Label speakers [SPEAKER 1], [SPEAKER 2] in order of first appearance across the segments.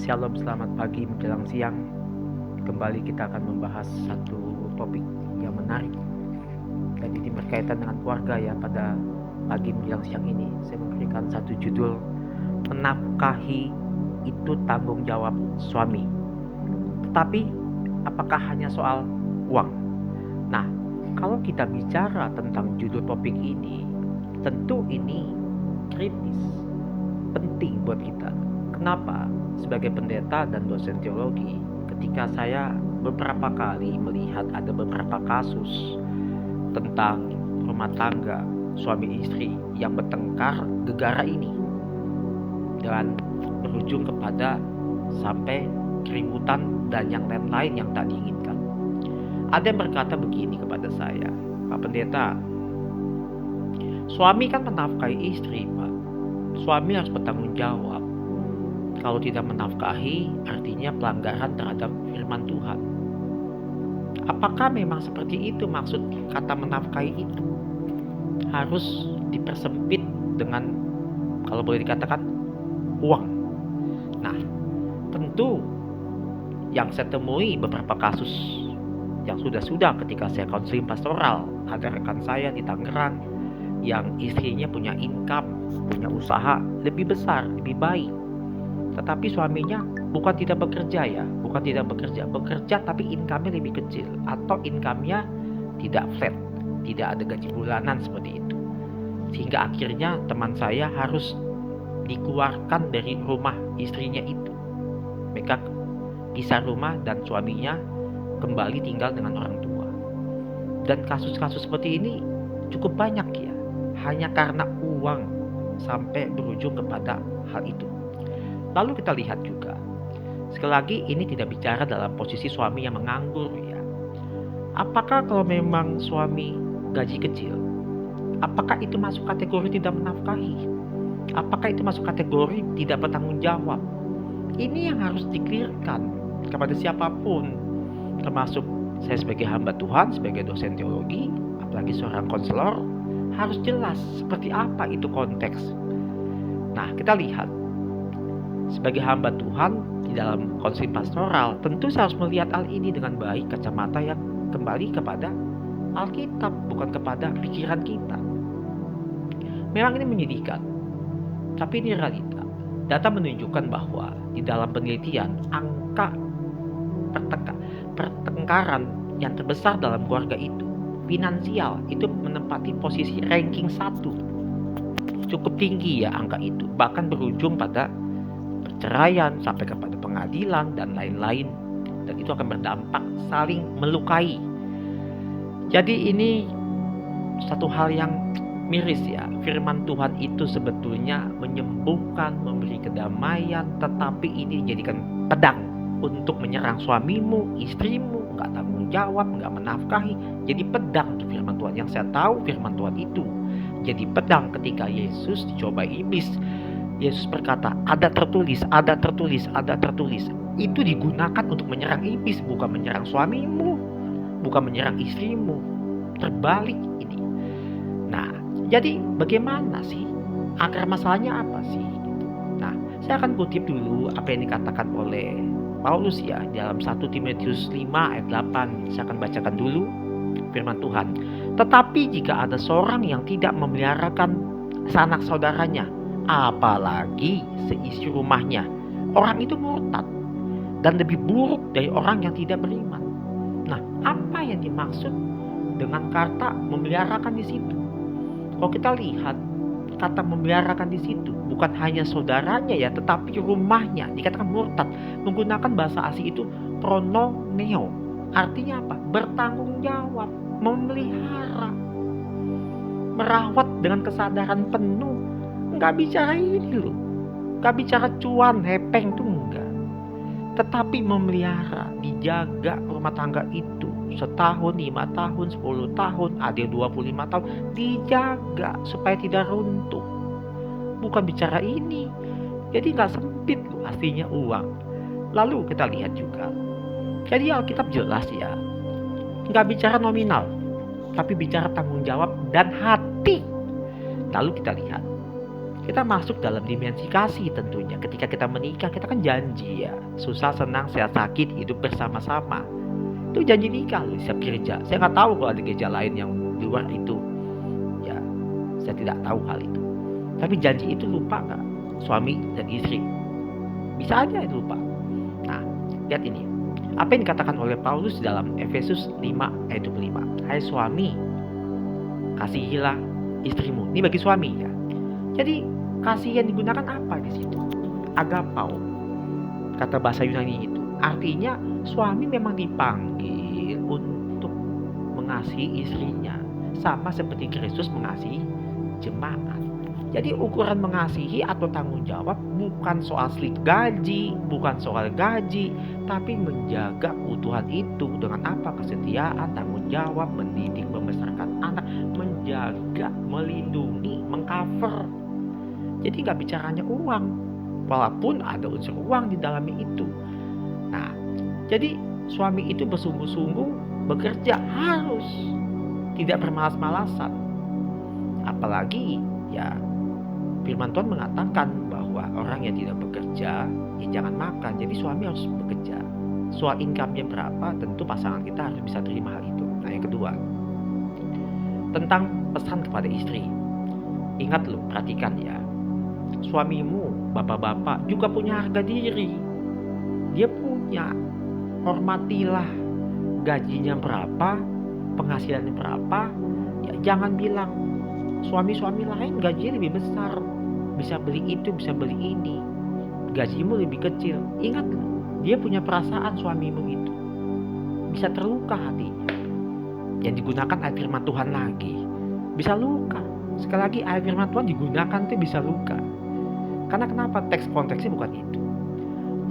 [SPEAKER 1] Shalom, selamat pagi menjelang siang. Kembali kita akan membahas satu topik yang menarik. Dan ini berkaitan dengan keluarga ya. Pada pagi menjelang siang ini saya memberikan satu judul, menafkahi itu tanggung jawab suami. Tetapi apakah hanya soal uang? Nah, kalau kita bicara tentang judul topik ini, tentu ini kritis, penting buat kita. Kenapa? Sebagai pendeta dan dosen teologi, ketika saya beberapa kali melihat ada beberapa kasus tentang rumah tangga suami istri yang bertengkar gegara ini dan berujung kepada sampai keributan dan yang lain-lain yang tak diinginkan. Ada yang berkata begini kepada saya, Pak Pendeta, suami kan menafkahi istri, Pak. Suami harus bertanggung jawab. Kalau tidak menafkahi, artinya pelanggaran terhadap firman Tuhan. Apakah memang seperti itu maksud kata menafkahi itu? Harus dipersempit dengan, kalau boleh dikatakan, uang. Nah, tentu yang saya temui beberapa kasus yang sudah ketika saya konseling pastoral, ada rekan saya di Tangerang yang istrinya punya income, punya usaha lebih besar, lebih baik. Tetapi suaminya bukan tidak bekerja, bekerja tapi income-nya lebih kecil, atau income-nya tidak flat, tidak ada gaji bulanan seperti itu. Sehingga akhirnya teman saya harus dikeluarkan dari rumah istrinya itu. Mereka pisah rumah dan suaminya kembali tinggal dengan orang tua. Dan kasus-kasus seperti ini cukup banyak ya, hanya karena uang sampai berujung kepada hal itu. Lalu kita lihat juga, sekali lagi ini tidak bicara dalam posisi suami yang menganggur ya. Apakah kalau memang suami gaji kecil, apakah itu masuk kategori tidak menafkahi? Apakah itu masuk kategori tidak bertanggung jawab? Ini yang harus di-clearkan kepada siapapun, termasuk saya sebagai hamba Tuhan, sebagai dosen teologi, apalagi seorang konselor, harus jelas seperti apa itu konteks. Nah, kita lihat sebagai hamba Tuhan di dalam konseling pastoral, tentu saya harus melihat hal ini dengan baik, kacamata yang kembali kepada Alkitab, bukan kepada pikiran kita. Memang ini menyedihkan, tapi ini realita. Data menunjukkan bahwa di dalam penelitian, angka pertengkaran yang terbesar dalam keluarga itu, finansial, itu menempati posisi ranking 1. Cukup tinggi ya angka itu, bahkan berujung pada perceraian sampai kepada pengadilan dan lain-lain, dan itu akan berdampak saling melukai. Jadi ini satu hal yang miris ya. Firman Tuhan itu sebetulnya menyembuhkan, memberi kedamaian, tetapi ini dijadikan pedang untuk menyerang suamimu, istrimu, nggak tanggung jawab, nggak menafkahi. Jadi pedang untuk firman Tuhan. Yang saya tahu firman Tuhan itu jadi pedang ketika Yesus dicobai iblis. Yesus berkata, ada tertulis. Itu digunakan untuk menyerang iblis, bukan menyerang suamimu, bukan menyerang istrimu. Terbalik ini. Nah, jadi bagaimana sih? Akar masalahnya apa sih? Nah, saya akan kutip dulu apa yang dikatakan oleh Paulus ya dalam 1 Timotius 5 ayat 8. Saya akan bacakan dulu firman Tuhan. Tetapi jika ada seorang yang tidak memeliharakan sanak saudaranya, apalagi seisi rumahnya, orang itu murtad dan lebih buruk dari orang yang tidak beriman. Nah, apa yang dimaksud dengan kata memeliharakan di situ? Kalau kita lihat kata memeliharakan di situ bukan hanya saudaranya ya, tetapi rumahnya dikatakan murtad. Menggunakan bahasa asing itu prononeo. Artinya apa? Bertanggung jawab, memelihara, merawat dengan kesadaran penuh. Nggak bicara ini loh, nggak bicara cuan, hepeng tuh enggak. Tetapi memelihara, dijaga rumah tangga itu setahun, 5 tahun, 10 tahun, ada yang 25 tahun, dijaga supaya tidak runtuh. Bukan bicara ini. Jadi nggak sempit loh artinya uang. Lalu kita lihat juga. Jadi Alkitab jelas ya, nggak bicara nominal, tapi bicara tanggung jawab dan hati. Lalu kita lihat Kita masuk dalam dimensi kasih tentunya. Ketika kita menikah, kita kan janji ya. Susah, senang, sehat, sakit, hidup bersama-sama. Itu janji nikah loh di setiap gereja. Saya nggak tahu kalau ada gereja lain yang di luar itu. Ya, saya tidak tahu hal itu. Tapi janji itu lupa nggak? Suami dan istri. Bisa aja itu lupa. Nah, lihat ini. Apa yang dikatakan oleh Paulus dalam Efesus 5 ayat 25. Hai suami, kasihilah istrimu. Ini bagi suami ya. Jadi kasih yang digunakan apa di situ? Agapao, kata bahasa Yunani itu. Artinya suami memang dipanggil untuk mengasihi istrinya, sama seperti Kristus mengasihi jemaat. Jadi ukuran mengasihi atau tanggung jawab bukan soal slip gaji, bukan soal gaji, tapi menjaga keutuhan itu dengan apa? Kesetiaan, tanggung jawab, mendidik, membesarkan anak, menjaga, melindungi, mengcover. Jadi gak bicaranya uang, walaupun ada unsur uang di dalamnya itu. Nah, jadi suami itu bersungguh-sungguh bekerja, harus tidak bermalas-malasan. Apalagi ya firman Tuhan mengatakan bahwa orang yang tidak bekerja ya jangan makan. Jadi suami harus bekerja. Soal income-nya berapa, tentu pasangan kita harus bisa terima hal itu. Nah, yang kedua, tentang pesan kepada istri. Ingat loh, perhatikan ya. Suamimu, bapak-bapak juga punya harga diri. Dia punya. Hormatilah. Gajinya berapa, penghasilannya berapa. Ya, jangan bilang suami-suami lain gajinya lebih besar, bisa beli itu, bisa beli ini, gajimu lebih kecil. Ingat, dia punya perasaan suamimu itu. Bisa terluka hatinya. Yang digunakan ayat firman Tuhan lagi, bisa luka. Sekali lagi ayat firman Tuhan digunakan itu bisa luka. Karena kenapa? Teks konteksnya bukan itu.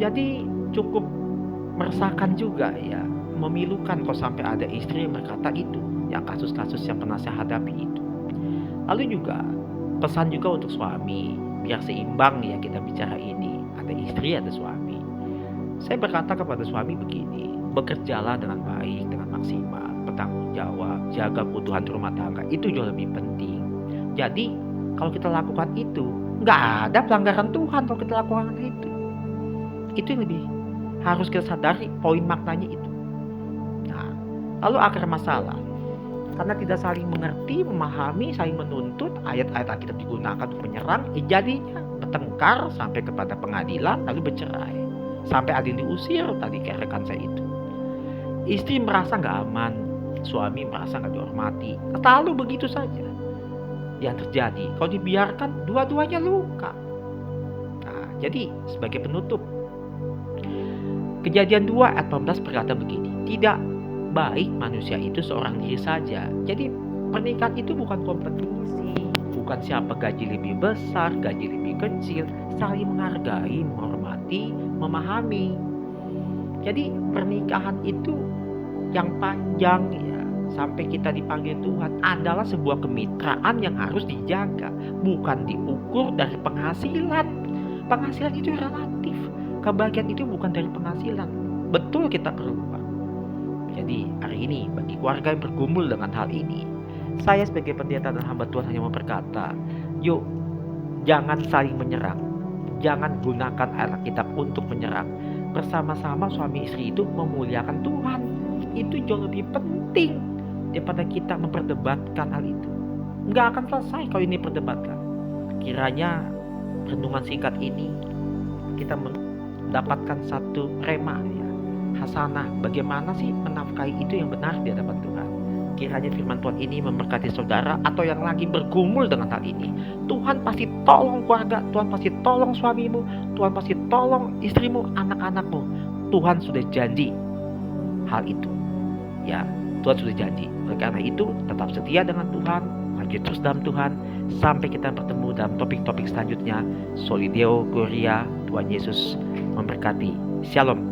[SPEAKER 1] Jadi cukup meresahkan juga ya, memilukan kalau sampai ada istri yang berkata itu, yang kasus-kasus yang pernah saya hadapi itu. Lalu juga pesan juga untuk suami, biar seimbang ya kita bicara ini. Ada istri, ada suami. Saya berkata kepada suami begini, bekerjalah dengan baik, dengan maksimal, bertanggung jawab, jaga keutuhan rumah tangga, itu jauh lebih penting. Jadi kalau kita lakukan itu, nggak ada pelanggaran Tuhan kalau kita lakukan itu. Itu yang lebih harus kita sadari, poin maknanya itu. Nah, lalu akar masalah, karena tidak saling mengerti, memahami, saling menuntut, ayat-ayat Alkitab digunakan untuk menyerang, jadinya bertengkar sampai kepada pengadilan, lalu bercerai. Sampai ada yang diusir tadi kayak rekan saya itu. Istri merasa gak aman, suami merasa gak dihormati. Lalu begitu saja yang terjadi. Kalau dibiarkan, dua-duanya luka. Nah, jadi sebagai penutup, Kejadian 2 ayat 14 berkata begini, tidak baik manusia itu seorang diri saja. Jadi pernikahan itu bukan kompetisi, bukan siapa gaji lebih besar, gaji lebih kecil, saling menghargai, menghormati, memahami. Jadi pernikahan itu yang panjang ya, sampai kita dipanggil Tuhan adalah sebuah kemitraan yang harus dijaga, bukan diukur dari penghasilan. Penghasilan itu relatif. Kebahagiaan itu bukan dari penghasilan. Betul kita perlu uang. Jadi hari ini bagi keluarga yang bergumul dengan hal ini, saya sebagai pendeta dan hamba Tuhan hanya mau berkata, yuk jangan saling menyerang. Jangan gunakan ayat Alkitab untuk menyerang. Bersama-sama suami istri itu memuliakan Tuhan. Itu jauh lebih penting daripada kita memperdebatkan hal itu. Nggak akan selesai kalau ini perdebatkan. Kiranya renungan singkat ini kita mendapatkan satu rema ya, hasanah, bagaimana sih menafkahi itu yang benar di hadapan Tuhan. Kiranya firman Tuhan ini memberkati saudara atau yang lagi bergumul dengan hal ini. Tuhan pasti tolong keluarga, Tuhan pasti tolong suamimu, Tuhan pasti tolong istrimu, anak-anakmu. Tuhan sudah janji hal itu ya, Tuhan sudah janji. Oleh karena itu tetap setia dengan Tuhan, maju terus dalam Tuhan, sampai kita bertemu dalam topik-topik selanjutnya. Soli Deo Gloria, Tuhan Yesus memberkati. Shalom.